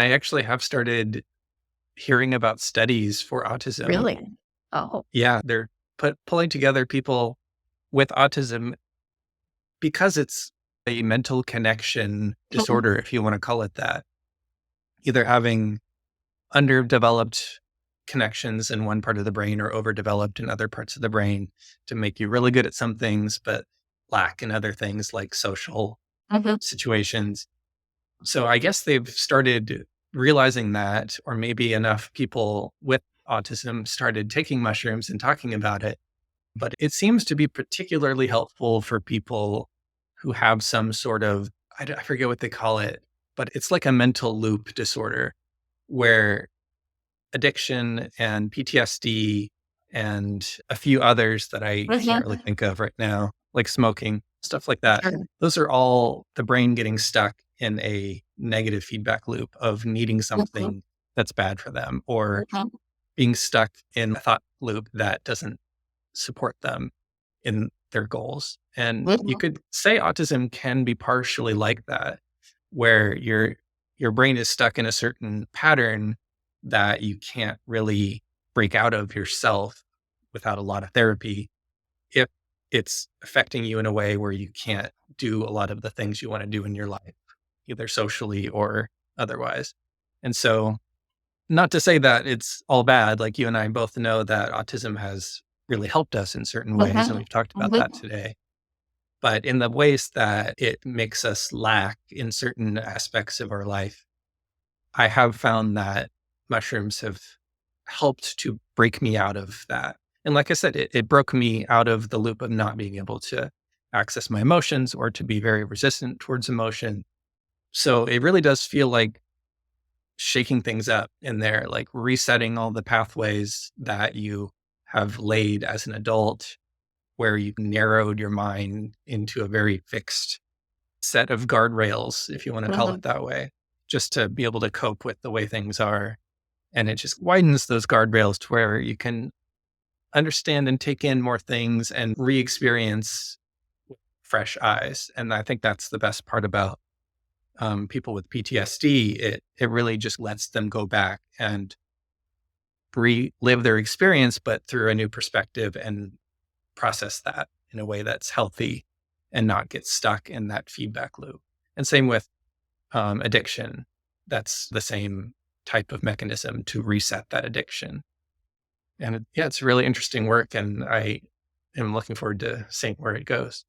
I actually have started hearing about studies for autism. Really? Oh. Yeah, they're pulling together people with autism because it's a mental connection Mhm. disorder, if you want to call it that. Either having underdeveloped connections in one part of the brain or overdeveloped in other parts of the brain to make you really good at some things, but lack in other things like social Mhm. situations. So I guess they've started realizing that, or maybe enough people with autism started taking mushrooms and talking about it. But it seems to be particularly helpful for people who have some sort of, I forget what they call it, but it's like a mental loop disorder where addiction and PTSD and a few others that I can't really Mhm. think of right now, like smoking, stuff like that. Sure. Those are all the brain getting stuck in a negative feedback loop of needing Mhm. something that's bad for them or Mhm. being stuck in a thought loop that doesn't support them in their goals. And you Mhm. could say autism can be partially like that, where your brain is stuck in a certain pattern that you can't really break out of yourself without a lot of therapy if it's affecting you in a way where you can't do a lot of the things you want to do in your life, either socially or otherwise. And so, not to say that it's all bad, like you and I both know that autism has really helped us in certain ways, and Mhm. we've talked about that Mhm. today. But in the ways that it makes us lack in certain aspects of our life, I have found that mushrooms have helped to break me out of that. And like I said, it broke me out of the loop of not being able to access my emotions or to be very resistant towards emotion. So it really does feel like shaking things up in there, like resetting all the pathways that you have laid as an adult, where you narrowed your mind into a very fixed set of guardrails, if you want to call it Mhm. that way, just to be able to cope with the way things are. And it just widens those guardrails to where you can understand and take in more things and re experience fresh eyes. And I think that's the best part about people with PTSD. It really just lets them go back and relive their experience, but through a new perspective and process that in a way that's healthy and not get stuck in that feedback loop. And same with addiction. That's the same type of mechanism to reset that addiction. And yeah, it's really interesting work. And I am looking forward to seeing where it goes.